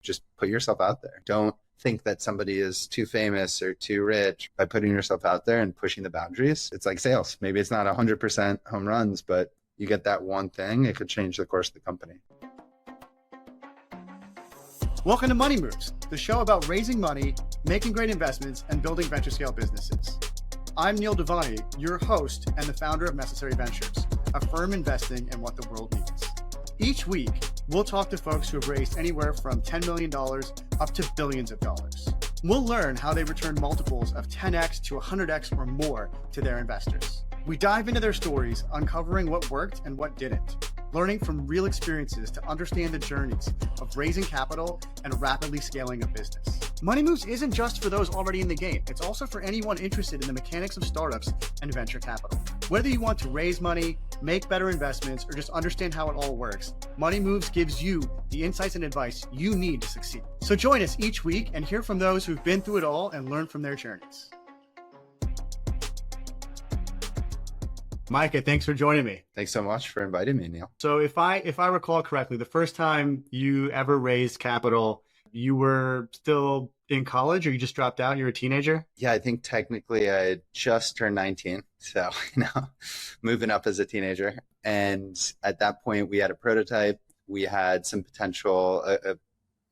just put yourself out there. Don't think that somebody is too famous or too rich. By putting yourself out there and pushing the boundaries, it's like sales. Maybe it's not 100% home runs, but you get that one thing, it could change the course of the company. Welcome to Money Moves, the show about raising money, making great investments, and building venture scale businesses. I'm Neil Devani, your host and the founder of Necessary Ventures, a firm investing in what the world needs. Each week, we'll talk to folks who have raised anywhere from $10 million up to billions of dollars. We'll learn how they return multiples of 10x to 100x or more to their investors. We dive into their stories, uncovering what worked and what didn't, learning from real experiences to understand the journeys of raising capital and rapidly scaling a business. Money Moves isn't just for those already in the game. It's also for anyone interested in the mechanics of startups and venture capital. Whether you want to raise money, make better investments, or just understand how it all works, Money Moves gives you the insights and advice you need to succeed. So join us each week and hear from those who've been through it all and learn from their journeys. Micah, thanks for joining me. Thanks so much for inviting me, Neil. So if I recall correctly, the first time you ever raised capital, you were still in college or you just dropped out? You were a teenager? Yeah, I think technically I had just turned 19. So, moving up as a teenager. And at that point, we had a prototype. We had some potential, a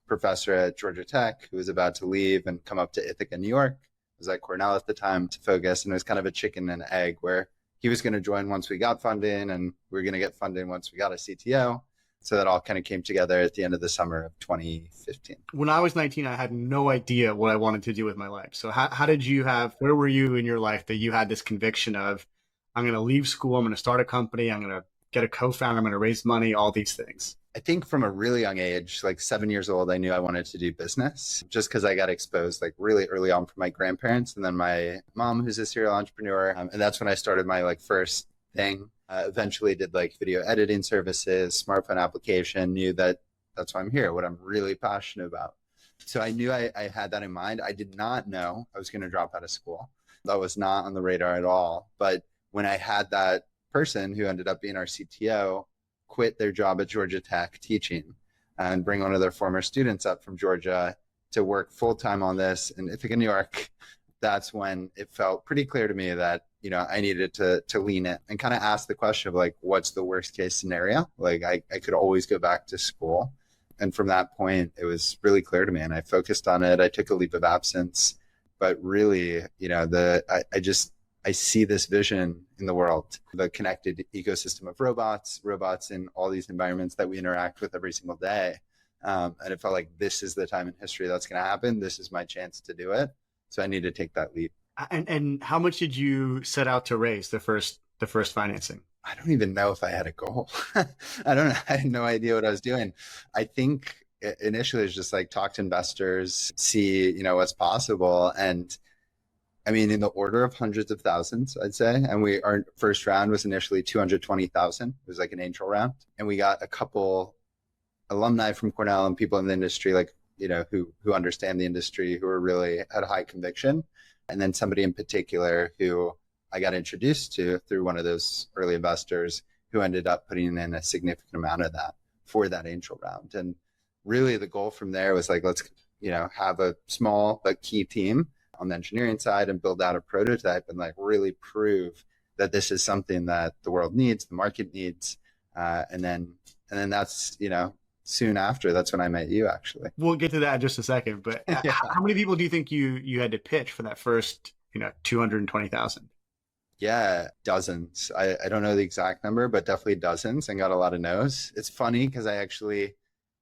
professor at Georgia Tech who was about to leave and come up to Ithaca, New York. I was at Cornell at the time to focus. And it was kind of a chicken and egg where he was going to join once we got funding and we were going to get funding once we got a CTO. So that all kind of came together at the end of the summer of 2015. When I was 19, I had no idea what I wanted to do with my life. So where were you in your life that you had this conviction of, I'm going to leave school, I'm going to start a company, I'm going to get a co-founder, I'm going to raise money, all these things? I think from a really young age, like 7 years old, I knew I wanted to do business just because I got exposed like really early on from my grandparents and then my mom, who's a serial entrepreneur. And that's when I started my first thing. Eventually did video editing services, smartphone application, knew that that's why I'm here, what I'm really passionate about. So I knew I had that in mind. I did not know I was going to drop out of school. That was not on the radar at all. But when I had that person who ended up being our CTO quit their job at Georgia Tech teaching and bring one of their former students up from Georgia to work full-time on this in Ithaca, New York, that's when it felt pretty clear to me that I needed to lean in and kind of ask the question of what's the worst case scenario? I could always go back to school. And from that point, it was really clear to me and I focused on it. I took a leave of absence, but really, I see this vision in the world, the connected ecosystem of robots in all these environments that we interact with every single day. And it felt like this is the time in history that's going to happen. This is my chance to do it. So I need to take that leap. And how much did you set out to raise the first financing? I don't even know if I had a goal. I don't know. I had no idea what I was doing. I think initially it was just talk to investors, see, what's possible. And I mean, in the order of hundreds of thousands, I'd say. And our first round was initially 220,000. It was an angel round. And we got a couple alumni from Cornell and people in the industry, who understand the industry, who are really at a high conviction. And then somebody in particular who I got introduced to through one of those early investors who ended up putting in a significant amount of that for that angel round. And really the goal from there was let's, have a small but key team on the engineering side and build out a prototype and really prove that this is something that the world needs, the market needs. And then that's, soon after, that's when I met you, actually. We'll get to that in just a second. But yeah. How many people do you think you had to pitch for that first, 220,000? Yeah, dozens. I don't know the exact number, but definitely dozens, and got a lot of no's. It's funny because I actually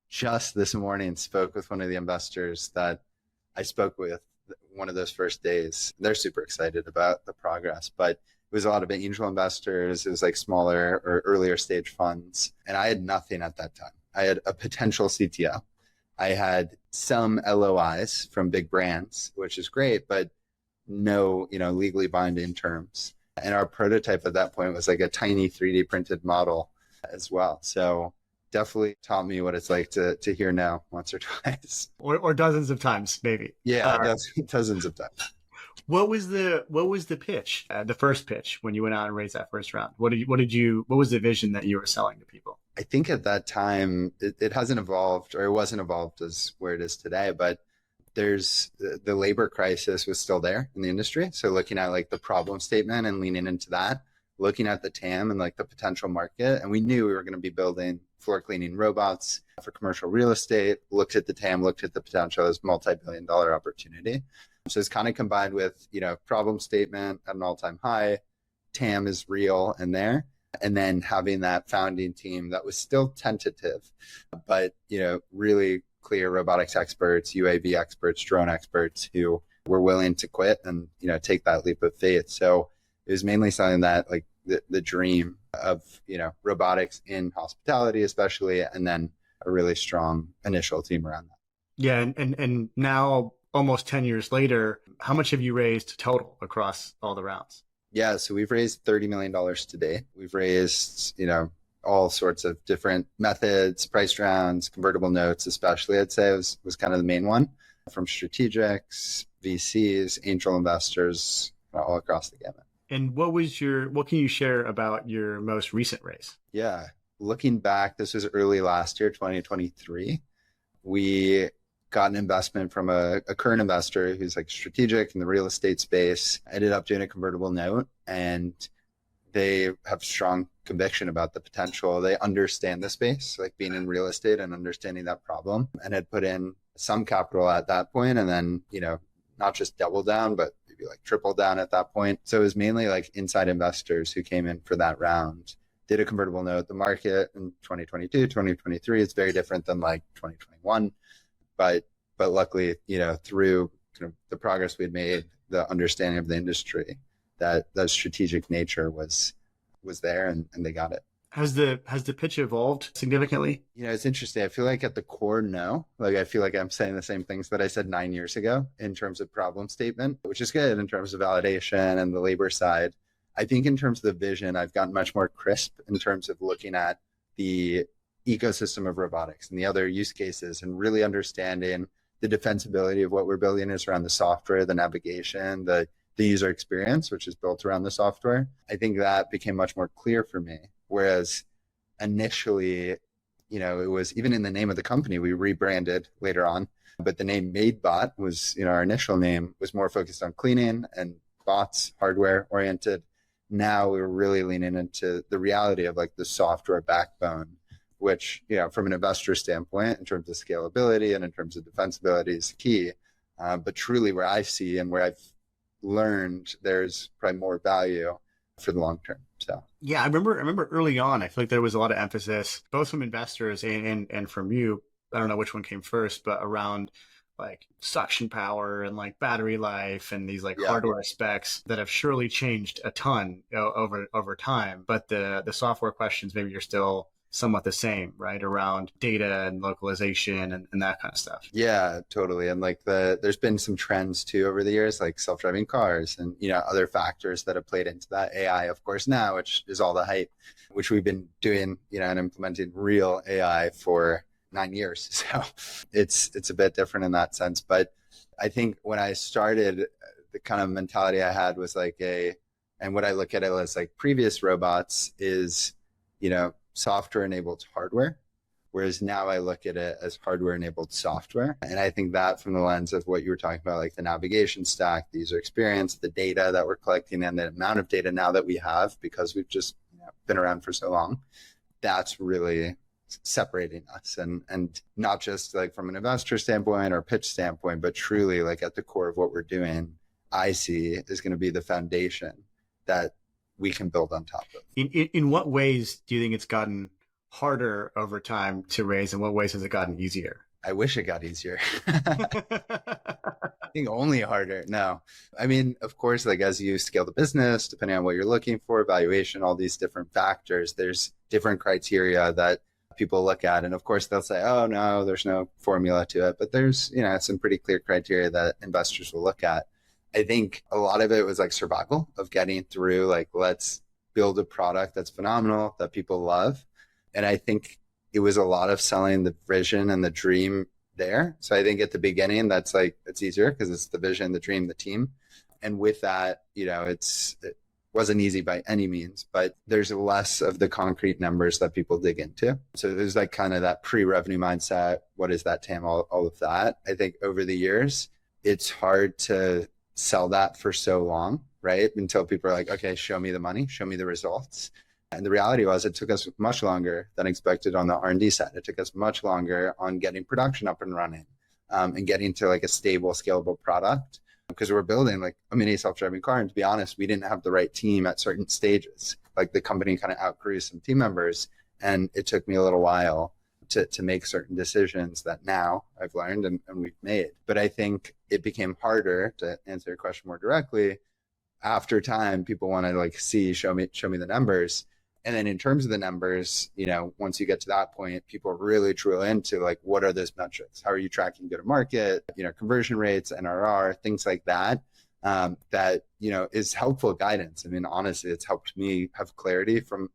just this morning spoke with one of the investors that I spoke with one of those first days. They're super excited about the progress, but it was a lot of angel investors. It was smaller or earlier stage funds. And I had nothing at that time. I had a potential CTO. I had some LOIs from big brands, which is great, but no, legally binding terms. And our prototype at that point was a tiny 3D printed model as well. So definitely taught me what it's like to hear no once or twice. Or dozens of times, maybe. Yeah, dozens of times. What was the pitch, the first pitch when you went out and raised that first round? What was the vision that you were selling to people? I think at that time, it hasn't evolved, or it wasn't evolved as where it is today, but there's the labor crisis was still there in the industry. So looking at like the problem statement and leaning into that, looking at the TAM and like the potential market. And we knew we were going to be building floor cleaning robots for commercial real estate, looked at the TAM, looked at the potential as multi-billion-dollar opportunity. So it's kind of combined with, problem statement at an all-time high, TAM is real and there. And then having that founding team that was still tentative, but, really clear robotics experts, UAV experts, drone experts who were willing to quit and, take that leap of faith. So it was mainly something that like the dream of, robotics in hospitality, especially, and then a really strong initial team around that. Yeah. And now almost 10 years later, how much have you raised total across all the rounds? Yeah. So we've raised $30 million today. We've raised, all sorts of different methods, price rounds, convertible notes, especially, I'd say was kind of the main one, from strategics, VCs, angel investors, all across the gamut. And what can you share about your most recent raise? Yeah. Looking back, this was early last year, 2023. We got an investment from a current investor who's like strategic in the real estate space, ended up doing a convertible note, and they have strong conviction about the potential. They understand the space, like being in real estate and understanding that problem, and had put in some capital at that point, and then, not just double down, but maybe like triple down at that point. So it was mainly like inside investors who came in for that round, did a convertible note. The market in 2022, 2023, it's very different than like 2021. But luckily, through kind of the progress we'd made, the understanding of the industry, that strategic nature was there, and they got it. Has the pitch evolved significantly? It's interesting. I feel like at the core, no. Like I feel like I'm saying the same things that I said 9 years ago in terms of problem statement, which is good in terms of validation and the labor side. I think in terms of the vision, I've gotten much more crisp in terms of looking at the ecosystem of robotics and the other use cases, and really understanding the defensibility of what we're building is around the software, the navigation, the user experience, which is built around the software. I think that became much more clear for me. Whereas initially, it was even in the name of the company, we rebranded later on, but the name MadeBot was, our initial name was more focused on cleaning and bots, hardware oriented. Now we're really leaning into the reality of like the software backbone, which, from an investor standpoint, in terms of scalability and in terms of defensibility is key. But truly where I see and where I've learned there's probably more value for the long term. So yeah, I remember early on, I feel like there was a lot of emphasis, both from investors and from you. I don't know which one came first, but around like suction power and like battery life and these like hardware specs that have surely changed a ton over time. But the software questions maybe you're still somewhat the same, right? Around data and localization and that kind of stuff. Yeah, totally. And like there's been some trends too over the years, like self-driving cars and, other factors that have played into that. AI, of course, now, which is all the hype, which we've been doing, and implementing real AI for 9 years. So it's a bit different in that sense. But I think when I started, the kind of mentality I had was like and what I look at it as like previous robots is, software enabled hardware. Whereas now I look at it as hardware enabled software. And I think that from the lens of what you were talking about, like the navigation stack, the user experience, the data that we're collecting, and the amount of data now that we have because we've just been around for so long, that's really separating us. And not just like from an investor standpoint or pitch standpoint, but truly like at the core of what we're doing, I see is going to be the foundation that we can build on top of. In what ways do you think it's gotten harder over time to raise, and what ways has it gotten easier? I wish it got easier. I think only harder. No, I mean, of course, like as you scale the business, depending on what you're looking for, valuation, all these different factors, there's different criteria that people look at. And of course they'll say, oh no, there's no formula to it, but there's, some pretty clear criteria that investors will look at. I think a lot of it was like survival of getting through, like, let's build a product that's phenomenal, that people love. And I think it was a lot of selling the vision and the dream there. So I think at the beginning, that's like, it's easier because it's the vision, the dream, the team. And with that, wasn't easy by any means, but there's less of the concrete numbers that people dig into. So there's like kind of that pre-revenue mindset. What is that TAM? All of that. I think over the years, it's hard to sell that for so long, right? Until people are like, okay, show me the money, show me the results. And the reality was it took us much longer than expected on the R&D side. It took us much longer on getting production up and running and getting to like a stable, scalable product, because we're building like a mini self-driving car. And to be honest, we didn't have the right team at certain stages. Like the company kind of outgrew some team members, and it took me a little while to make certain decisions that now I've learned and we've made. But I think it became harder, to answer your question more directly. After time, people want to like show me the numbers. And then in terms of the numbers, once you get to that point, people really drill into like, what are those metrics? How are you tracking go-to-market, conversion rates, NRR, things like that, that, is helpful guidance. I mean, honestly, it's helped me have clarity from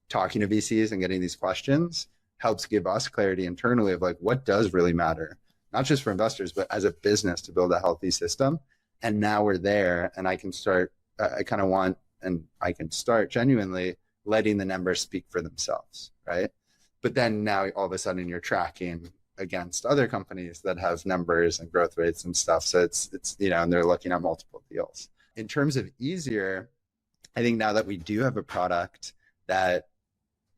talking to VCs and getting these questions, helps give us clarity internally of like, what does really matter, not just for investors, but as a business to build a healthy system. And now we're there, and I can start, I can start genuinely letting the numbers speak for themselves, right? But then now all of a sudden you're tracking against other companies that have numbers and growth rates and stuff. So it's and they're looking at multiple deals. In terms of easier, I think now that we do have a product that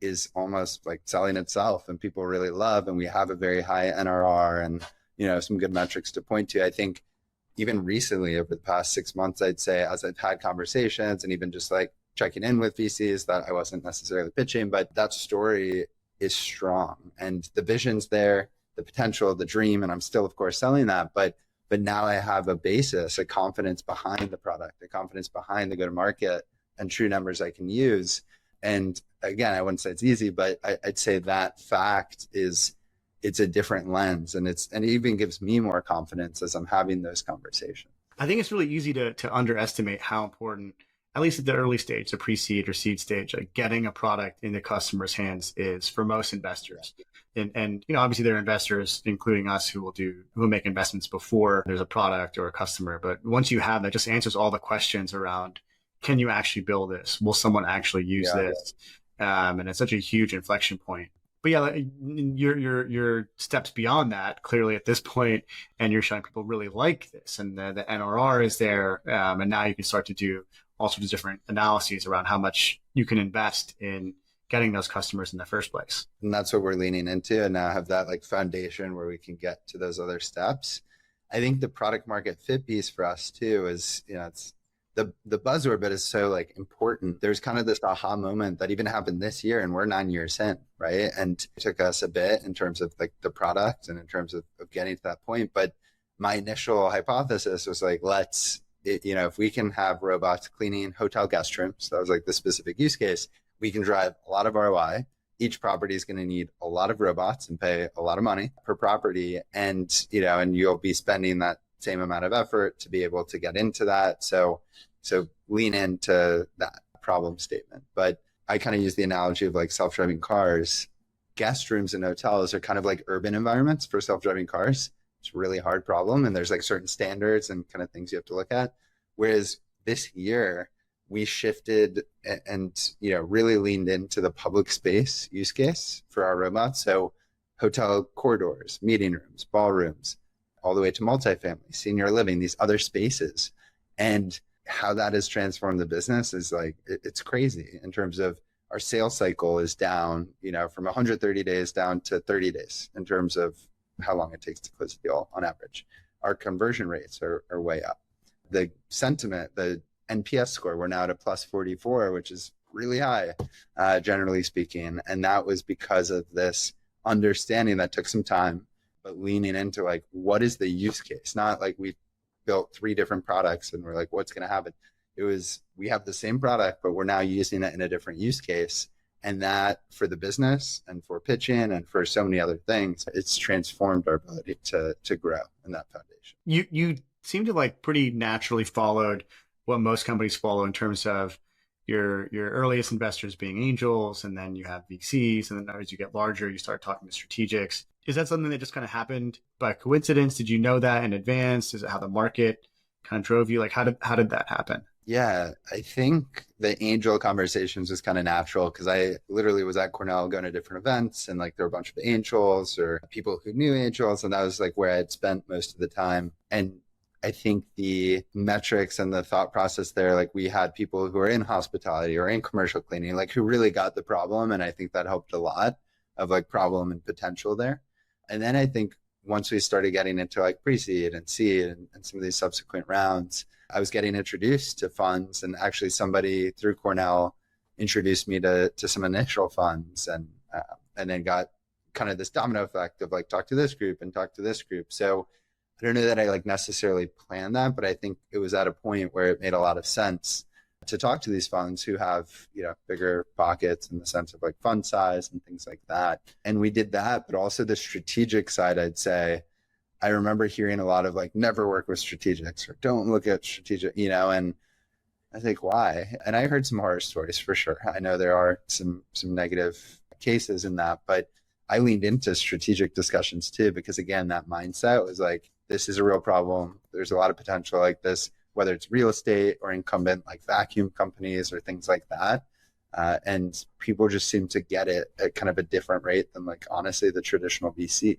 is almost like selling itself and people really love, and we have a very high NRR and, some good metrics to point to, I think even recently over the past 6 months, I'd say, as I've had conversations and even just like checking in with VCs that I wasn't necessarily pitching, but that story is strong and the vision's there, the potential, the dream, and I'm still, of course, selling that. But now I have a basis, a confidence behind the product, a confidence behind the go-to-market and true numbers I can use. And again, I wouldn't say it's easy, but I'd say that fact is it's a different lens, and it even gives me more confidence as I'm having those conversations. I think it's really easy to underestimate how important, at least at the early stage, the pre-seed or seed stage, like getting a product in the customer's hands is for most investors. And obviously there are investors, including us, who will make investments before there's a product or a customer. But once you have that, just answers all the questions around, can you actually build this? Will someone actually use this? And it's such a huge inflection point. But yeah, your steps beyond that, clearly at this point, and you're showing people really like this, and the NRR is there, and now you can start to do all sorts of different analyses around how much you can invest in getting those customers in the first place. And that's what we're leaning into, and now have that like foundation where we can get to those other steps. I think the product market fit piece for us too is, it's the buzzword, but is so like important. There's kind of this aha moment that even happened this year, and we're 9 years in, right? And it took us a bit in terms of like the product and in terms of getting to that point. But my initial hypothesis was like, if we can have robots cleaning hotel guest rooms, that was like the specific use case, we can drive a lot of ROI. Each property is going to need a lot of robots and pay a lot of money per property. And you'll be spending that same amount of effort to be able to get into that. So lean into that problem statement. But I kind of use the analogy of like self-driving cars. Guest rooms in hotels are kind of like urban environments for self-driving cars. It's a really hard problem, and there's like certain standards and kind of things you have to look at. Whereas this year we shifted and really leaned into the public space use case for our robots. So hotel corridors, meeting rooms, ballrooms, all the way to multifamily, senior living, these other spaces. And how that has transformed the business is like, it's crazy in terms of our sales cycle is down, from 130 days down to 30 days in terms of how long it takes to close a deal on average. Our conversion rates are way up. The sentiment, the NPS score, we're now at a plus 44, which is really high, generally speaking. And that was because of this understanding that took some time, but leaning into like, what is the use case? Not like we built 3 different products and we're like, what's going to happen? It was, we have the same product, but we're now using it in a different use case. And that for the business and for pitching and for so many other things, it's transformed our ability to grow in that foundation. You seem to like pretty naturally followed what most companies follow in terms of your earliest investors being angels, and then you have VCs, and then as you get larger, you start talking to strategics. Is that something that just kind of happened by coincidence? Did you know that in advance? Is it how the market kind of drove you? Like how did that happen? Yeah, I think the angel conversations was kind of natural because I literally was at Cornell going to different events and like there were a bunch of angels or people who knew angels. And that was like where I'd spent most of the time. And I think the metrics and the thought process there, like we had people who are in hospitality or in commercial cleaning, like who really got the problem. And I think that helped a lot of like problem and potential there. And then I think once we started getting into like pre-seed and seed and some of these subsequent rounds, I was getting introduced to funds, and actually somebody through Cornell introduced me to some initial funds, and then got kind of this domino effect of like talk to this group and talk to this group. So I don't know that I like necessarily planned that, but I think it was at a point where it made a lot of sense to talk to these funds who have, bigger pockets in the sense of like fund size and things like that. And we did that, but also the strategic side, I'd say, I remember hearing a lot of like, never work with strategics or don't look at strategic, and I think why? And I heard some horror stories for sure. I know there are some negative cases in that, but I leaned into strategic discussions too, because again, that mindset was like, this is a real problem. There's a lot of potential like this, whether it's real estate or incumbent like vacuum companies or things like that. And people just seem to get it at kind of a different rate than like, honestly, the traditional VC.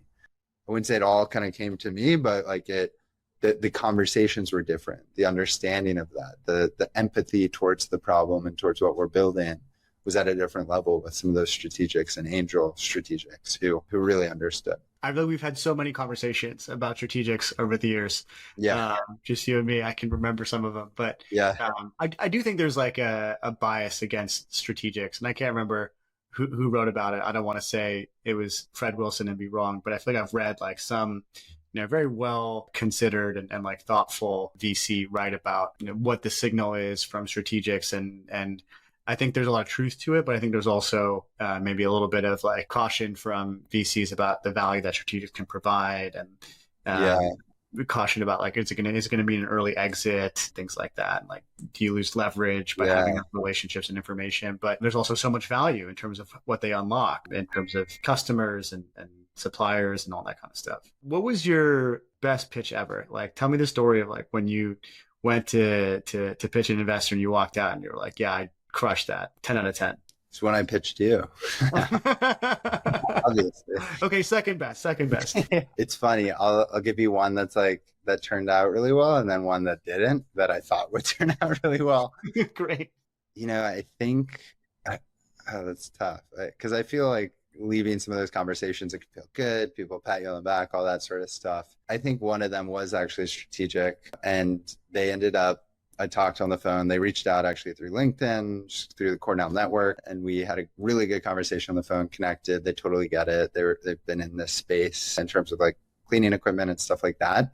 I wouldn't say it all kind of came to me, but like the conversations were different. The understanding of that, the empathy towards the problem and towards what we're building was at a different level with some of those strategics and angel strategics who really understood. I know we've had so many conversations about strategics over the years. Yeah. Just you and me, I can remember some of them, but yeah, I do think there's like a bias against strategics, and I can't remember who wrote about it. I don't want to say it was Fred Wilson and be wrong, but I feel like I've read like some, very well considered and like thoughtful VC write about, what the signal is from strategics. And I think there's a lot of truth to it, but I think there's also maybe a little bit of like caution from VCs about the value that strategics can provide, and caution about like, is it going to be an early exit, things like that. Like, do you lose leverage by having relationships and information? But there's also so much value in terms of what they unlock in terms of customers and suppliers and all that kind of stuff. What was your best pitch ever? Like, tell me the story of like when you went to pitch an investor and you walked out and you were like, yeah, I crushed that. 10 out of 10. It's when I pitched you. Obviously. Okay, second best. It's funny. I'll give you one that's like that turned out really well, and then one that didn't, that I thought would turn out really well. Great. I think that's tough because I feel like leaving some of those conversations, it can feel good. People pat you on the back, all that sort of stuff. I think one of them was actually strategic, and they ended up, I talked on the phone. They reached out actually through LinkedIn, just through the Cornell network, and we had a really good conversation on the phone, connected. They totally get it. They've been in this space in terms of like cleaning equipment and stuff like that.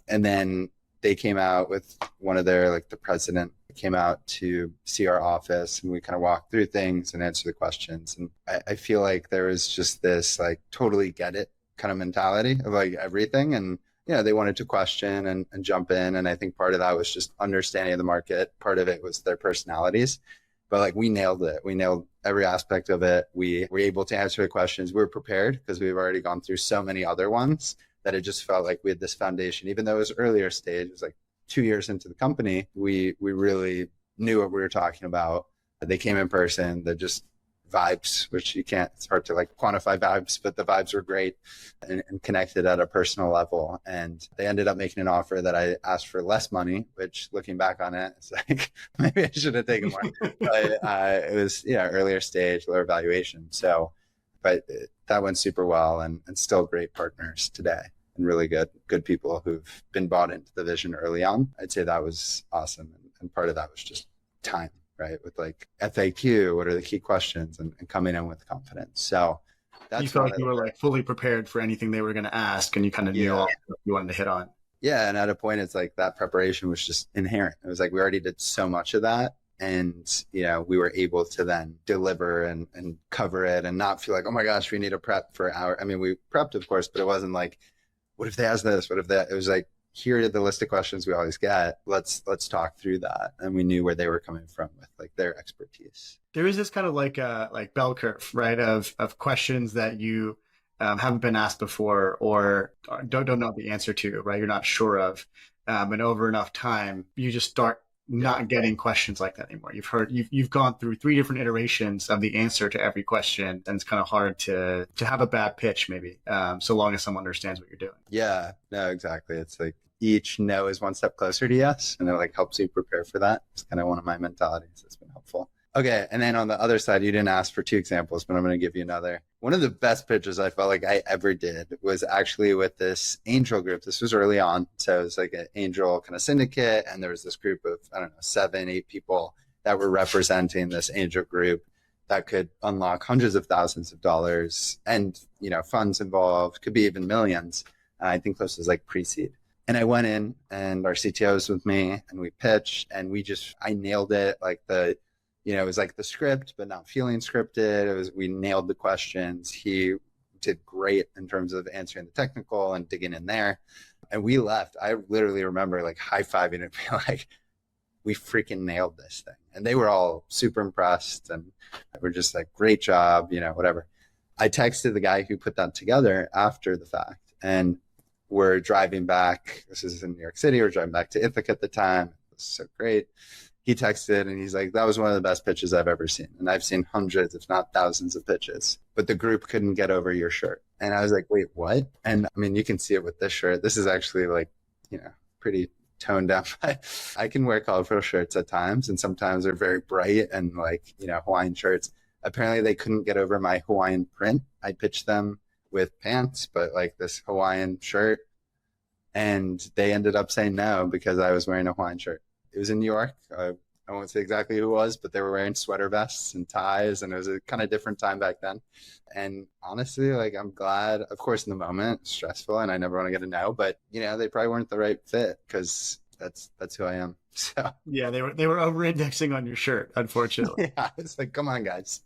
And then they came out with one of their, like the president came out to see our office, and we kind of walked through things and answered the questions. And I feel like there was just this like totally get it kind of mentality of like everything. And they wanted to question and jump in. And I think part of that was just understanding the market. Part of it was their personalities, but like we nailed it. We nailed every aspect of it. We were able to answer the questions. We were prepared because we've already gone through so many other ones that it just felt like we had this foundation, even though it was earlier stage. It was like 2 years into the company. We really knew what we were talking about. They came in person. They're just vibes, which it's hard to like quantify vibes, but the vibes were great and connected at a personal level. And they ended up making an offer that I asked for less money, which looking back on it, it's like, maybe I should have taken more, but it was, earlier stage, lower valuation. So, but that went super well, and still great partners today, and really good people who've been bought into the vision early on. I'd say that was awesome. And part of that was just time. Right, with like FAQ, what are the key questions, and coming in with confidence. So that's, you felt like you were like fully prepared for anything they were going to ask, and you kind of knew all you wanted to hit on. Yeah, and at a point, it's like that preparation was just inherent. It was like we already did so much of that, and we were able to then deliver and cover it, and not feel like, oh my gosh, we need to prep for an hour. I mean, we prepped, of course, but it wasn't like, what if they ask this? What if that? It was like, here are the list of questions we always get. Let's talk through that. And we knew where they were coming from with like their expertise. There is this kind of like bell curve, right? Of questions that you haven't been asked before or don't know the answer to, right? You're not sure of. And over enough time, you just start not getting questions like that anymore. You've gone through 3 different iterations of the answer to every question, and it's kind of hard to have a bad pitch maybe, so long as someone understands what you're doing. Yeah, no, exactly. It's like each no is one step closer to yes, and it like helps you prepare for that. It's kind of one of my mentalities that's been helpful. Okay, and then on the other side, you didn't ask for 2 examples, but I'm going to give you another. One of the best pitches I felt like I ever did was actually with this angel group. This was early on, so it was like an angel kind of syndicate, and there was this group of, I don't know, 7, 8 people that were representing this angel group that could unlock hundreds of thousands of dollars, and funds involved, could be even millions. I think this was like pre-seed. And I went in, and our CTO was with me, and we pitched, and I nailed it. Like it was like the script, but not feeling scripted. We nailed the questions. He did great in terms of answering the technical and digging in there. And we left. I literally remember like high-fiving and being like, we freaking nailed this thing. And they were all super impressed, and we're just like, great job, whatever. I texted the guy who put that together after the fact, and we're driving back. This is in New York City. We're driving back to Ithaca at the time. It was so great. He texted and he's like, that was one of the best pitches I've ever seen. And I've seen hundreds, if not thousands of pitches, but the group couldn't get over your shirt. And I was like, wait, what? And I mean, you can see it with this shirt. This is actually like, pretty toned down. I can wear colorful shirts at times, and sometimes they're very bright and like, Hawaiian shirts. Apparently they couldn't get over my Hawaiian print. I pitched them with pants, but like this Hawaiian shirt. And they ended up saying no because I was wearing a Hawaiian shirt. It was in New York. I won't say exactly who it was, but they were wearing sweater vests and ties, and it was a kind of different time back then. And honestly, like, I'm glad, of course, in the moment, it's stressful, and I never want to get a no, but they probably weren't the right fit, because that's who I am. So yeah, they were over-indexing on your shirt, unfortunately. yeah, it's like, come on, guys.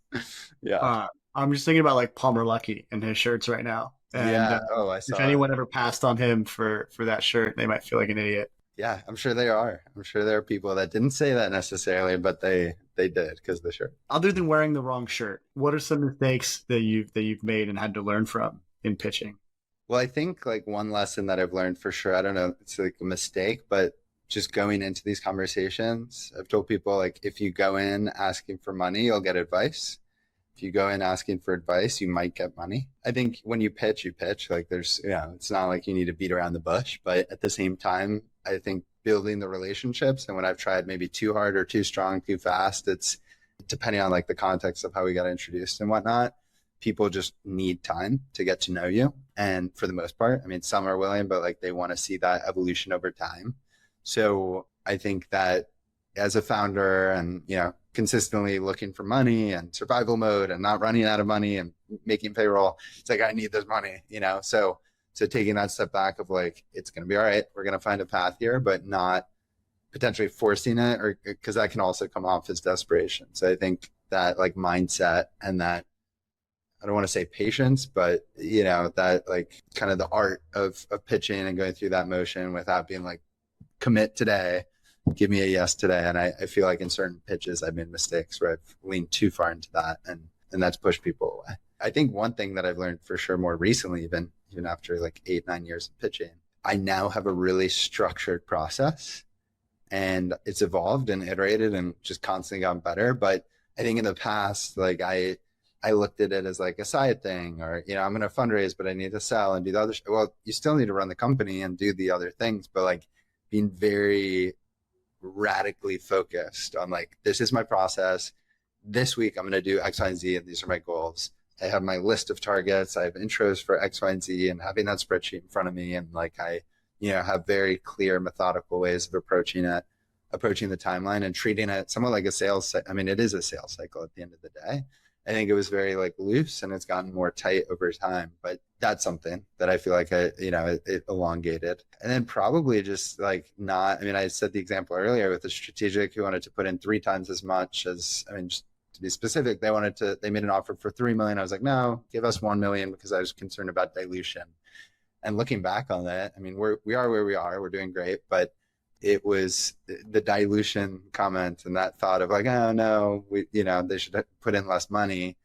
Yeah. I'm just thinking about like Palmer Luckey and his shirts right now. And yeah. I saw if anyone ever passed on him for that shirt, they might feel like an idiot. Yeah, I'm sure they are. I'm sure there are people that didn't say that necessarily, but they did because of the shirt. Other than wearing the wrong shirt, what are some mistakes that you've made and had to learn from in pitching? Well, I think like one lesson that I've learned for sure, I don't know, it's like a mistake, but just going into these conversations, I've told people, like, if you go in asking for money, you'll get advice. If you go in asking for advice, you might get money. I think when you pitch. Like, there's, it's not like you need to beat around the bush, but at the same time, I think building the relationships, and when I've tried maybe too hard or too strong, too fast, it's depending on like the context of how we got introduced and whatnot. People just need time to get to know you. And for the most part, I mean, some are willing, but like they want to see that evolution over time. So I think that as a founder and, consistently looking for money and survival mode and not running out of money and making payroll, it's like, I need this money, So taking that step back of like, it's going to be all right. We're going to find a path here, but not potentially forcing it, or because that can also come off as desperation. So I think that like mindset, and that, I don't want to say patience, but that like kind of the art of pitching and going through that motion without being like, commit today, give me a yes today. And I feel like in certain pitches, I've made mistakes where I've leaned too far into that, and that's pushed people away. I think one thing that I've learned for sure more recently, even after like 8-9 years of pitching, I now have a really structured process, and it's evolved and iterated and just constantly gotten better. But I think in the past, like I looked at it as like a side thing, or, I'm going to fundraise, but I need to sell and do the other. Well, you still need to run the company and do the other things, but like being very radically focused on like, this is my process. This week I'm going to do X, Y, and Z, and these are my goals. I have my list of targets. I have intros for X, Y, and Z, and having that spreadsheet in front of me. And like, I, have very clear, methodical ways of approaching the timeline and treating it somewhat like a sales. I mean, it is a sales cycle at the end of the day. I think it was very like loose, and it's gotten more tight over time, but that's something that I feel like it elongated. And then probably just like I said the example earlier with the strategic who wanted to put in 3 times as much as, just to be specific, they made an offer for 3 million. I was like, no, give us 1 million, because I was concerned about dilution. And looking back on that, I mean, we are where we are, we're doing great, but it was the dilution comment and that thought of like, oh no, they should put in less money.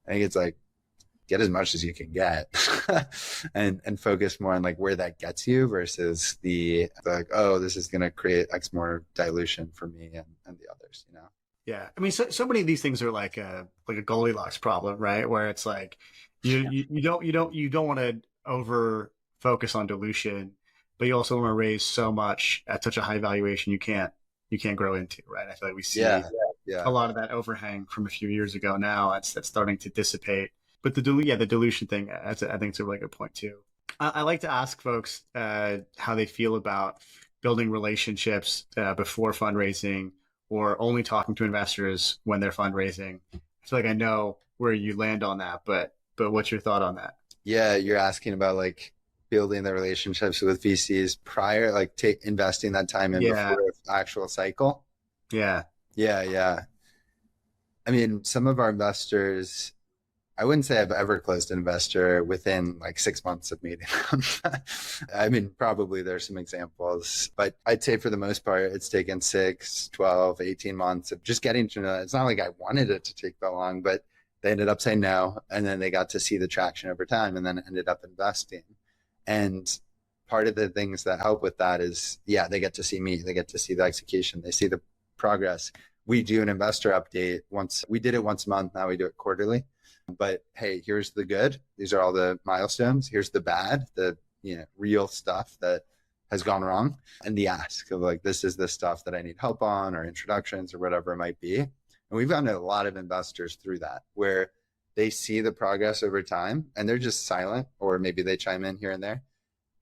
I think it's like, get as much as you can get and focus more on like where that gets you versus the like, oh, this is going to create X more dilution for me and the others, you know? Yeah. I mean, so many of these things are like a Goldilocks problem, right? Where it's like, you don't want to over focus on dilution, but you also want to raise so much at such a high valuation you can't grow into, right? I feel like we see Yeah. a lot of that overhang from a few years ago now. That's starting to dissipate. But the dilution thing, I think it's a really good point too. I like to ask folks how they feel about building relationships before fundraising or only talking to investors when they're fundraising. I feel like I know where you land on that, but what's your thought on that? Yeah, you're asking about like building the relationships with VCs prior, like investing that time in before the actual cycle. Yeah. Yeah. I mean, some of our investors, I wouldn't say I've ever closed an investor within like 6 months of meeting them. I mean, probably there's some examples, but I'd say for the most part, it's taken 6, 12, 18 months of just getting to know. It's not like I wanted it to take that long, but they ended up saying no. And then they got to see the traction over time and then ended up investing. And part of the things that help with that is, yeah, they get to see me, they get to see the execution, they see the progress. We do an investor update we did it once a month. Now we do it quarterly. But hey, here's the good. These are all the milestones. Here's the bad, the real stuff that has gone wrong, and the ask of like, this is the stuff that I need help on, or introductions, or whatever it might be. And we've gotten a lot of investors through that, where they see the progress over time, and they're just silent, or maybe they chime in here and there.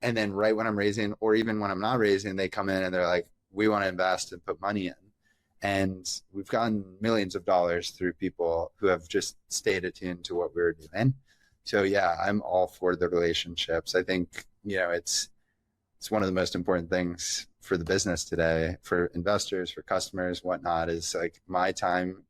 And then right when I'm raising, or even when I'm not raising, they come in and they're like, we want to invest and put money in. And we've gotten millions of dollars through people who have just stayed attuned to what we were doing. So yeah, I'm all for the relationships. I think, it's one of the most important things for the business today, for investors, for customers, whatnot, is like my time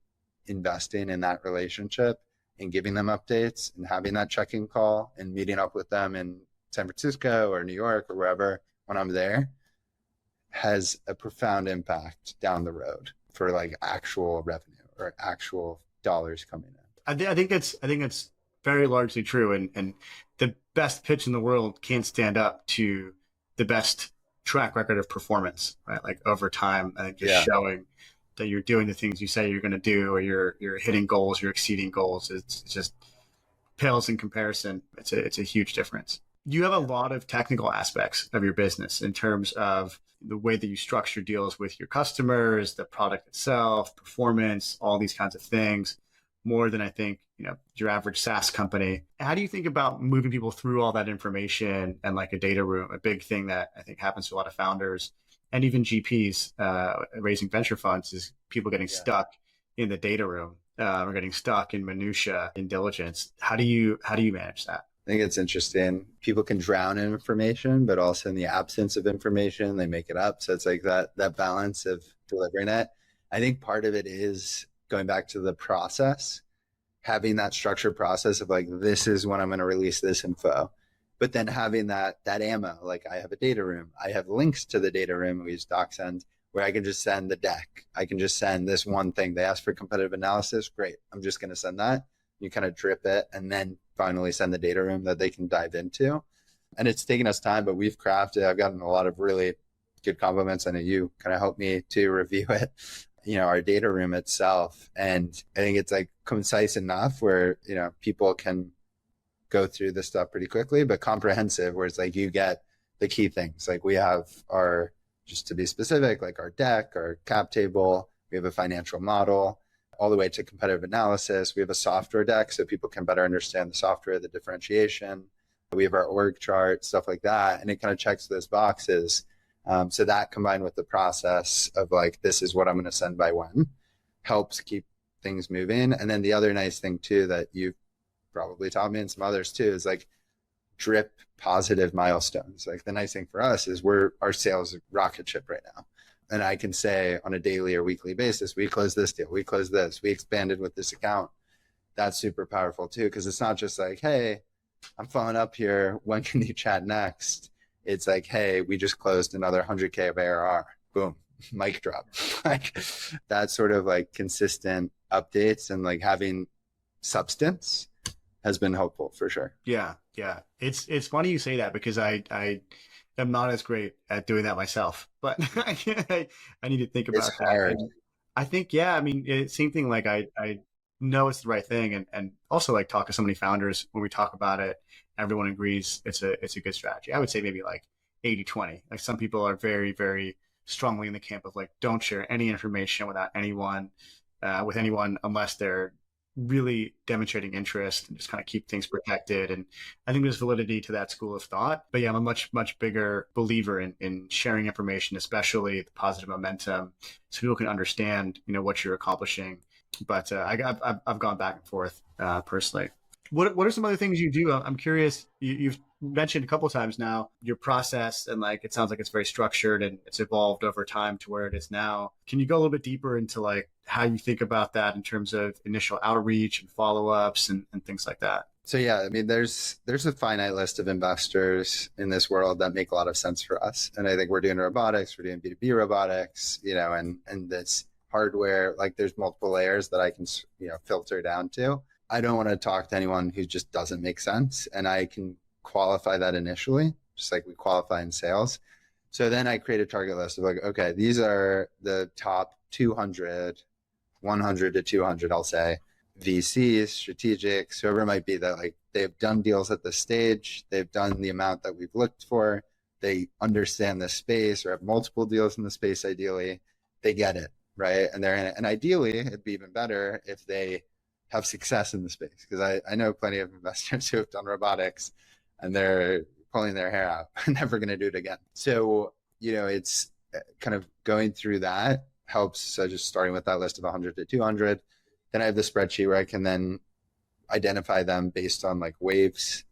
investing in that relationship and giving them updates and having that check-in call and meeting up with them in San Francisco or New York or wherever when I'm there has a profound impact down the road for like actual revenue or actual dollars coming in. I think it's very largely true. And the best pitch in the world can't stand up to the best track record of performance, right? Like over time, I think just showing that you're doing the things you say you're going to do, or you're hitting goals, you're exceeding goals. It's just pales in comparison. It's a huge difference. You have a lot of technical aspects of your business in terms of the way that you structure deals with your customers, the product itself, performance, all these kinds of things, more than I think, your average SaaS company. How do you think about moving people through all that information and like a data room? A big thing that I think happens to a lot of founders and even GPs raising venture funds is people getting stuck in the data room or getting stuck in minutia, in diligence. How do you manage that? I think it's interesting. People can drown in information, but also in the absence of information, they make it up. So it's like that balance of delivering it. I think part of it is going back to the process, having that structured process of like, this is when I'm going to release this info, but then having that ammo. Like I have a data room. I have links to the data room. We use DocSend, where I can just send the deck. I can just send this one thing. They ask for competitive analysis. Great. I'm just going to send that. You kind of drip it and then finally send the data room that they can dive into. And it's taken us time, but we've crafted, I've gotten a lot of really good compliments. I know you kind of helped me to review it, our data room itself. And I think it's like concise enough where, people can go through this stuff pretty quickly, but comprehensive, where it's like you get the key things. Like we have just to be specific, like our deck, our cap table, we have a financial model, all the way to competitive analysis. We have a software deck so people can better understand the software, the differentiation. We have our org chart, stuff like that. And it kind of checks those boxes. So that combined with the process of like, this is what I'm going to send by when, helps keep things moving. And then the other nice thing too, that you've probably taught me and some others too, is like drip positive milestones. Like the nice thing for us is our sales rocket ship right now. And I can say on a daily or weekly basis, we closed this deal, we closed this, we expanded with this account. That's super powerful too, because it's not just like, hey, I'm following up here, when can you chat next? It's like, hey, we just closed another 100K of ARR. Boom, mic drop. Like that sort of like consistent updates and like having substance has been helpful for sure. Yeah. Yeah. It's funny you say that because I am not as great at doing that myself, but I need to think It's about that. hard. And I think, yeah, I mean, same thing. Like I know it's the right thing, and also like talk to so many founders when we talk about it, everyone agrees it's a good strategy. I would say maybe like 80-20. Like some people are very, very strongly in the camp of like, don't share any information without anyone, with anyone unless they're really demonstrating interest and just kind of keep things protected. And I think there's validity to that school of thought. But yeah, I'm a much, much bigger believer in sharing information, especially the positive momentum, so people can understand, what you're accomplishing. But I've gone back and forth personally. What are some other things you do? I'm curious. You've mentioned a couple of times now your process, and like it sounds like it's very structured and it's evolved over time to where it is now. Can you go a little bit deeper into like how you think about that in terms of initial outreach and follow-ups and things like that? So yeah, I mean, there's a finite list of investors in this world that make a lot of sense for us, and I think we're doing robotics, we're doing B2B robotics, and this hardware. Like, there's multiple layers that I can filter down to. I don't want to talk to anyone who just doesn't make sense, and I can qualify that initially, just like we qualify in sales. So then I create a target list of like, okay, these are the top 200, 100 to 200, I'll say, VCs, strategics, whoever it might be, that like they've done deals at this stage, they've done the amount that we've looked for, they understand the space or have multiple deals in the space. Ideally, they get it, right? And they're in it. And ideally, it'd be even better if they have success in the space, because I know plenty of investors who have done robotics and they're pulling their hair out and never going to do it again. So, it's kind of going through that helps. So just starting with that list of 100 to 200, then I have the spreadsheet where I can then identify them based on like waves,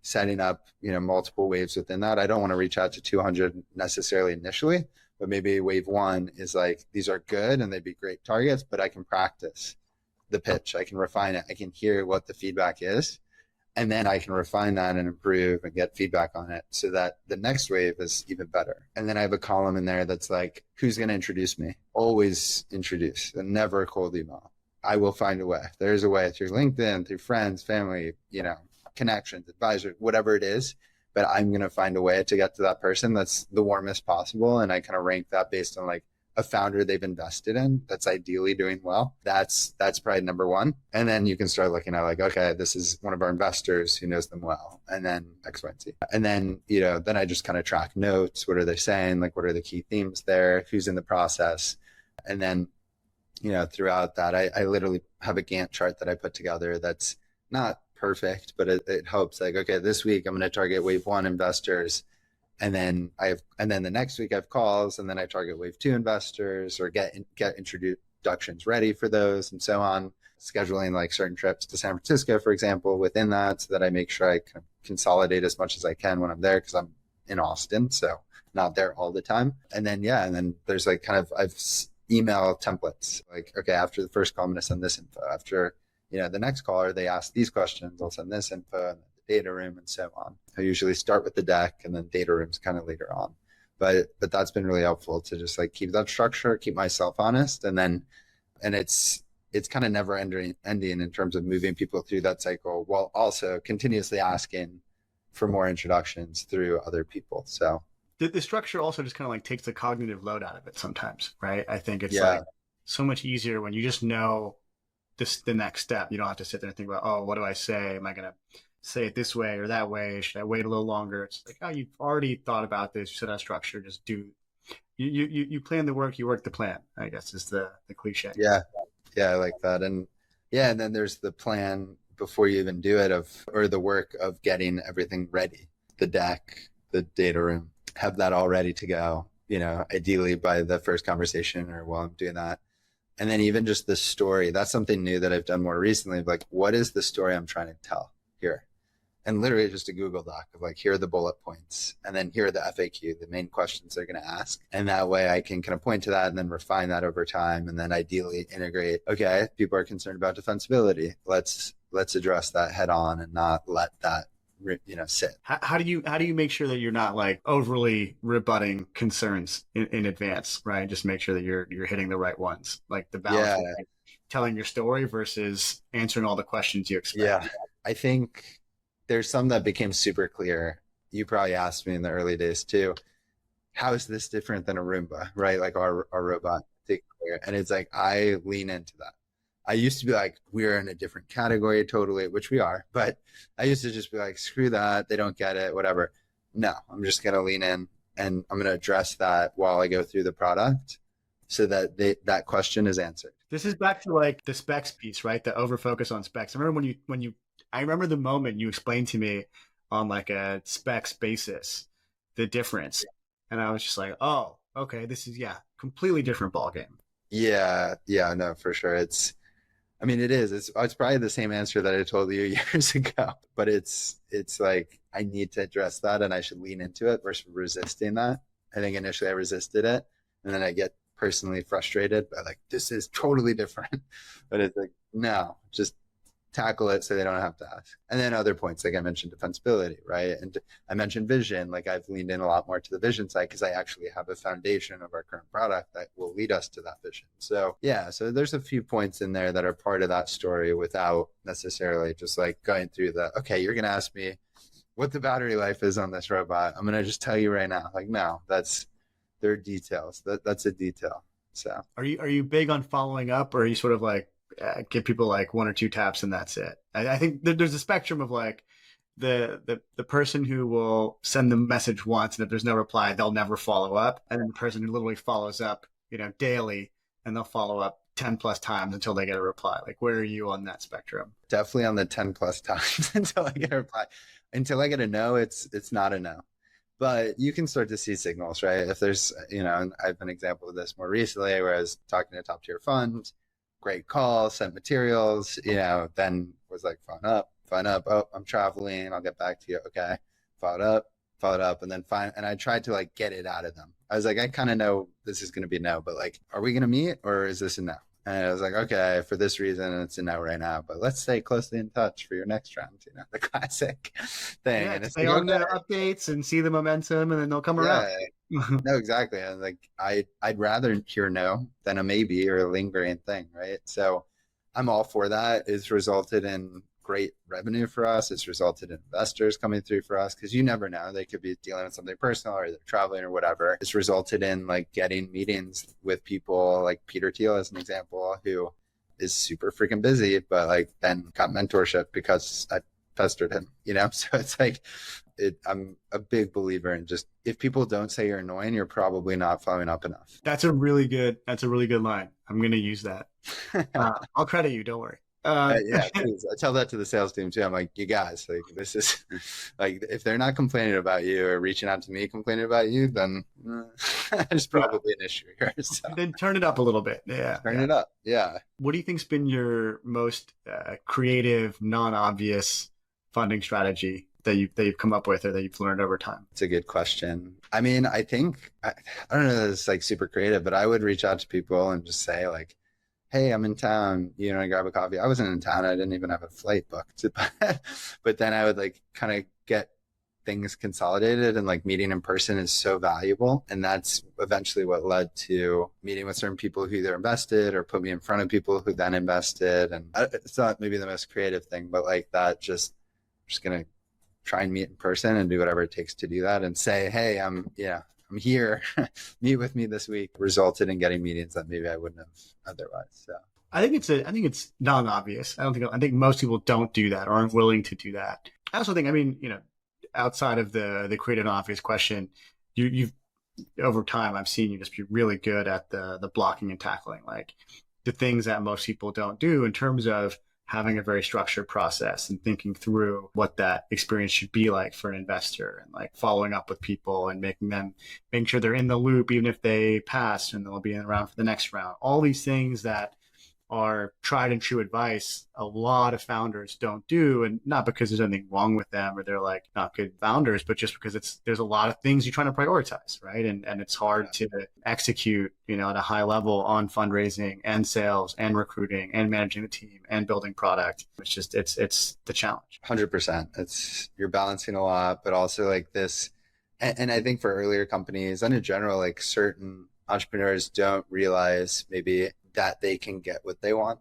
setting up, multiple waves within that. I don't want to reach out to 200 necessarily initially, but maybe wave one is like, these are good and they'd be great targets, but I can practice the pitch. I can refine it. I can hear what the feedback is. And then I can refine that and improve and get feedback on it so that the next wave is even better. And then I have a column in there that's like, who's going to introduce me? Always introduce, and never cold email. I will find a way. There's a way through LinkedIn, through friends, family, connections, advisors, whatever it is. But I'm going to find a way to get to that person that's the warmest possible. And I kind of rank that based on like a founder they've invested in that's ideally doing well. That's probably number one. And then you can start looking at like, okay, this is one of our investors who knows them well. And then X, Y, and Z. And then, then I just kind of track notes. What are they saying? Like, what are the key themes there? Who's in the process? And then, throughout that, I literally have a Gantt chart that I put together that's not perfect, but it helps. Like, okay, this week I'm going to target wave one investors. And then the next week I have calls, and then I target wave two investors or get introductions ready for those, and so on. Scheduling like certain trips to San Francisco, for example, within that, so that I make sure I kind of consolidate as much as I can when I'm there, because I'm in Austin, so not there all the time. And then there's like kind of I've email templates. Like, okay, after the first call, I'm going to send this info. After the next caller, they ask these questions, I'll send this info. And data room, and so on. I usually start with the deck and then data rooms kind of later on. But that's been really helpful to just like keep that structure, keep myself honest, and it's kind of never ending in terms of moving people through that cycle, while also continuously asking for more introductions through other people. So the structure also just kind of like takes the cognitive load out of it sometimes, right? I think it's like so much easier when you just know the next step. You don't have to sit there and think about, oh, what do I say? Am I going to say it this way or that way? Should I wait a little longer? It's like, oh, you've already thought about this. You set out structure. Just do. You plan the work. You work the plan, I guess, is the cliche. Yeah, I like that. And then there's the plan before you even do it, or the work of getting everything ready, the deck, the data room, have that all ready to go. Ideally by the first conversation or while I'm doing that. And then even just the story. That's something new that I've done more recently. Like, what is the story I'm trying to tell here? And literally just a Google Doc of like, here are the bullet points, and then here are the FAQ, the main questions they're going to ask. And that way I can kind of point to that and then refine that over time. And then ideally integrate, okay, people are concerned about defensibility. Let's address that head on and not let that sit. How do you make sure that you're not like overly rebutting concerns in advance, right? Just make sure that you're hitting the right ones, like the balance between telling your story versus answering all the questions you expect. I think there's some that became super clear. You probably asked me in the early days too, how is this different than a Roomba, right? Like our robot. And it's like, I lean into that. I used to be like, we're in a different category totally, which we are. But I used to just be like, screw that. They don't get it, whatever. No, I'm just going to lean in and I'm going to address that while I go through the product so that that question is answered. This is back to like the specs piece, right? The over focus on specs. I remember I remember the moment you explained to me on like a specs basis, the difference. And I was just like, oh, okay, this is, yeah, completely different ballgame. Yeah, yeah, no, for sure. I mean, it is. It's probably the same answer that I told you years ago, but it's like I need to address that and I should lean into it versus resisting that. I think initially I resisted it, and then I get personally frustrated by like, this is totally different. But it's like, no, just tackle it so they don't have to ask. And then other points, like I mentioned, defensibility, right? And I mentioned vision, like I've leaned in a lot more to the vision side because I actually have a foundation of our current product that will lead us to that vision. So yeah, so there's a few points in there that are part of that story without necessarily just like going through okay, you're going to ask me what the battery life is on this robot. I'm going to just tell you right now, like, no, there are details. That's a detail. So are you big on following up, or are you sort of like, give people like one or two taps and that's it? I think there's a spectrum of like the person who will send the message once, and if there's no reply, they'll never follow up. And then the person who literally follows up, daily, and they'll follow up 10 plus times until they get a reply. Like, where are you on that spectrum? Definitely on the 10 plus times until I get a reply. Until I get a no, it's not a no. But you can start to see signals, right? If there's, and I have an example of this more recently where I was talking to a top tier fund, great call, sent materials, then was like, phone up. Oh, I'm traveling. I'll get back to you. Okay. Followed up. And then and I tried to like get it out of them. I was like, I kind of know this is going to be a no, but like, are we going to meet or is this a no? And I was like, okay, for this reason, it's a no right now, but let's stay closely in touch for your next round, the classic thing. Yeah, And it's stay like, on the updates and see the momentum, and then they'll come around. No, exactly. And like, I'd rather hear no than a maybe or a lingering thing, right? So I'm all for that. It's resulted in great revenue for us. It's resulted in investors coming through for us because you never know. They could be dealing with something personal or they're traveling or whatever. It's resulted in like getting meetings with people like Peter Thiel as an example, who is super freaking busy, but like then got mentorship because I pestered him, So it's like, I'm a big believer in just, if people don't say you're annoying, you're probably not following up enough. That's a really good line. I'm going to use that. I'll credit you. Don't worry. Yeah, please. I tell that to the sales team too. I'm like, you guys, like, this is like, if they're not complaining about you or reaching out to me complaining about you, then there's probably an issue here. So. Then turn it up a little bit. Yeah. Turn it up. Yeah. What do you think's been your most creative, non-obvious funding strategy that you've come up with or that you've learned over time? It's a good question. I mean, I think, I don't know that it's like super creative, but I would reach out to people and just say like, hey, I'm in town, grab a coffee. I wasn't in town. I didn't even have a flight booked. But then I would like kind of get things consolidated, and like meeting in person is so valuable. And that's eventually what led to meeting with certain people who either invested or put me in front of people who then invested. And it's not maybe the most creative thing, but like that, just going to try and meet in person and do whatever it takes to do that and say, hey, I'm here, meet with me this week, resulted in getting meetings that maybe I wouldn't have otherwise. So I think it's non-obvious. I think most people don't do that or aren't willing to do that. I also think, outside of the creative and obvious question, you've over time, I've seen you just be really good at the blocking and tackling, like the things that most people don't do in terms of having a very structured process and thinking through what that experience should be like for an investor, and like following up with people and making sure they're in the loop, even if they pass and they'll be around for the next round. All these things that are tried and true advice a lot of founders don't do, and not because there's anything wrong with them or they're like not good founders, but just because there's a lot of things you're trying to prioritize, right? And it's hard to execute, at a high level on fundraising and sales and recruiting and managing the team and building product. It's just it's the challenge. 100%. You're balancing a lot, but also like this, and I think for earlier companies and in general, like certain entrepreneurs don't realize maybe that they can get what they want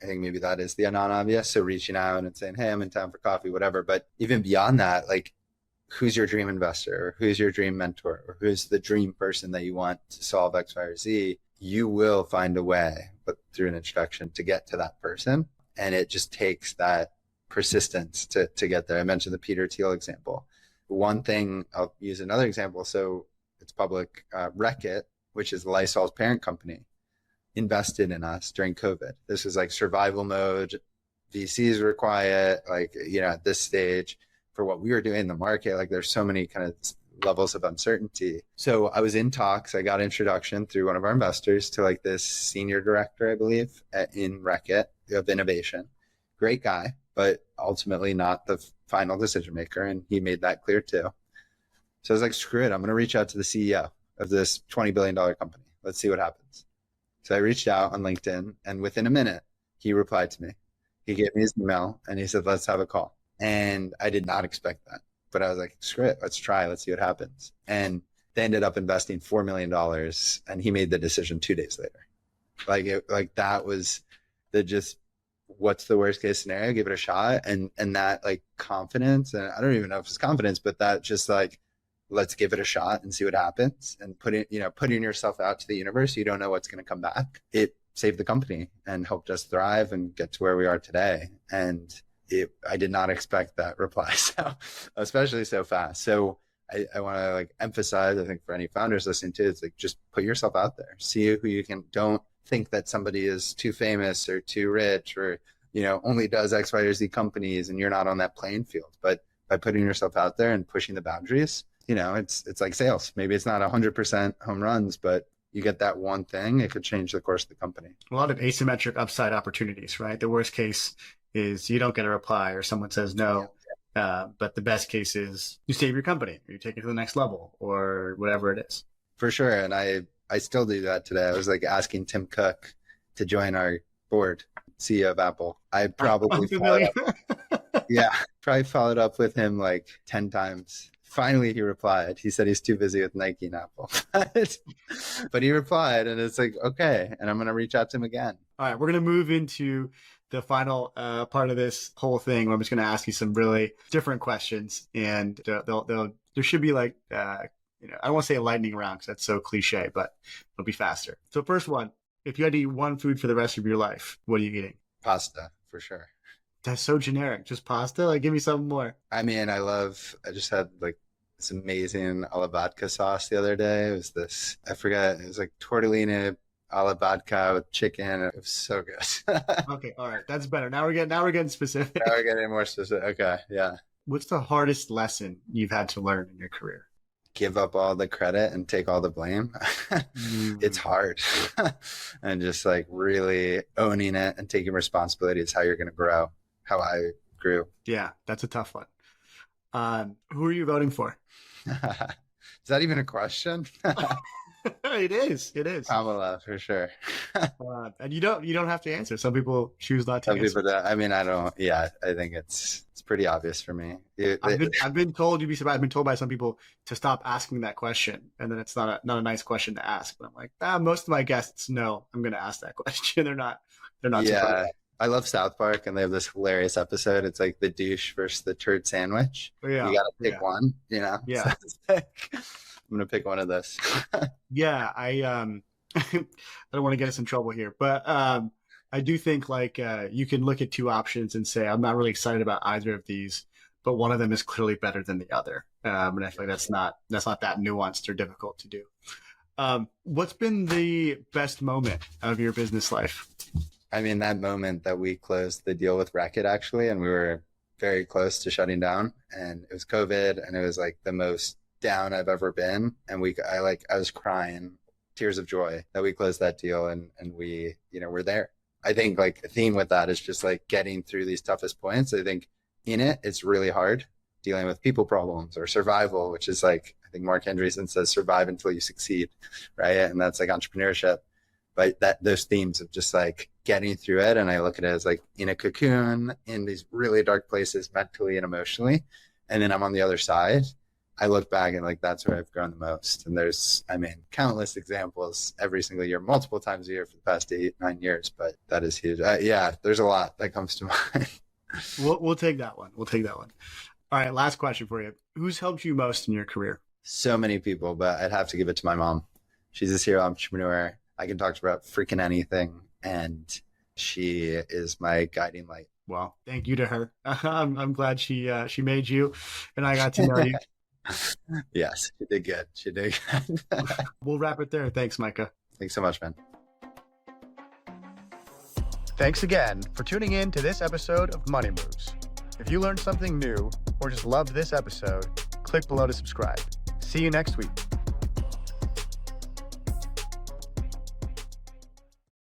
I think maybe that is the non-obvious. So reaching out and saying, hey, I'm in town for coffee, whatever. But even beyond that, like, who's your dream investor, or who's your dream mentor, or who's the dream person that you want to solve X, Y, or Z, you will find a way, but through an introduction, to get to that person. And it just takes that persistence to get there. I mentioned the Peter Thiel example. One thing, I'll use another example. So it's public. Reckitt, which is Lysol's parent company, invested in us during COVID. This was like survival mode. VCs were quiet, like, at this stage for what we were doing in the market. Like, there's so many kind of levels of uncertainty. So I was in talks. I got introduction through one of our investors to like this senior director, I believe, in Reckitt of innovation. Great guy, but ultimately not the final decision maker. And he made that clear too. So I was like, screw it. I'm going to reach out to the CEO of this $20 billion company. Let's see what happens. So I reached out on LinkedIn, and within a minute, he replied to me. He gave me his email and he said, let's have a call. And I did not expect that, but I was like, screw it. Let's try. Let's see what happens. And they ended up investing $4 million, and he made the decision 2 days later. Like that was what's the worst case scenario? Give it a shot. And that like confidence, and I don't even know if it's confidence, but that just like, let's give it a shot and see what happens, and putting yourself out to the universe. You don't know what's going to come back. It saved the company and helped us thrive and get to where we are today. And I did not expect that reply. So especially so fast. So I want to like emphasize, I think for any founders listening to, it's like, just put yourself out there, see who you can. Don't think that somebody is too famous or too rich or, only does X, Y, or Z companies, and you're not on that playing field. But by putting yourself out there and pushing the boundaries, it's like sales. Maybe it's not 100% home runs, but you get that one thing, it could change the course of the company. A lot of asymmetric upside opportunities, right? The worst case is you don't get a reply or someone says no. But the best case is you save your company, or you take it to the next level, or whatever it is. For sure. And I still do that today. I was like asking Tim Cook to join our board, CEO of Apple. I probably followed up with him like 10 times. Finally, he replied. He said he's too busy with Nike and Apple. But he replied, and it's like, okay. And I'm going to reach out to him again. All right. We're going to move into the final part of this whole thing, where I'm just going to ask you some really different questions. And there should be like, I don't want to say a lightning round because that's so cliche, but it'll be faster. So first one, if you had to eat one food for the rest of your life, what are you eating? Pasta, for sure. That's so generic. Just pasta? Like, give me something more. I mean, I just had like this amazing alla vodka sauce the other day. It was it was like tortellini alla vodka with chicken. It was so good. Okay. All right. That's better. Now we're getting specific. Now we're getting more specific. Okay. Yeah. What's the hardest lesson you've had to learn in your career? Give up all the credit and take all the blame. It's hard. And just like really owning it and taking responsibility is how you're going to grow, how I grew. Yeah, that's a tough one. Who are you voting for? Is that even a question? It is. Kamala, for sure. And you don't have to answer. Some people choose not to answer. People don't. I mean, I don't. Yeah, I think it's pretty obvious for me. I've been told, you'd be surprised. I've been told by some people to stop asking that question, and then it's not a nice question to ask. But I'm like, most of my guests know I'm going to ask that question. They're not. Yeah. Surprised. I love South Park, and they have this hilarious episode. It's like the douche versus the turd sandwich. Yeah. You got to pick one. Yeah. So I'm going to pick one of this. Yeah. I don't want to get us in trouble here, but I do think like you can look at two options and say, I'm not really excited about either of these, but one of them is clearly better than the other. And I feel like that's not that nuanced or difficult to do. What's been the best moment of your business life? I mean, that moment that we closed the deal with Reckitt, actually, and we were very close to shutting down, and it was COVID, and it was like the most down I've ever been. And I was crying tears of joy that we closed that deal, and we, we're there. I think like a theme with that is just like getting through these toughest points. I think it's really hard dealing with people problems or survival, which is like, I think Mark Andreessen says, survive until you succeed. Right. And that's like entrepreneurship, but those themes of just like getting through it. And I look at it as like in a cocoon in these really dark places mentally and emotionally. And then I'm on the other side, I look back and like that's where I've grown the most. And there's, I mean, countless examples every single year, multiple times a year for the past 8-9 years. But that is huge. Yeah, there's a lot that comes to mind. We'll take that one. We'll take that one. All right, last question for you. Who's helped you most in your career? So many people, but I'd have to give it to my mom. She's a serial entrepreneur. I can talk to her about freaking anything, and she is my guiding light. Well, thank you to her. I'm glad she made you, and I got to know you. Yes, she did good. She did good. We'll wrap it there. Thanks, Micah. Thanks so much, man. Thanks again for tuning in to this episode of Money Moves. If you learned something new or just loved this episode, click below to subscribe. See you next week.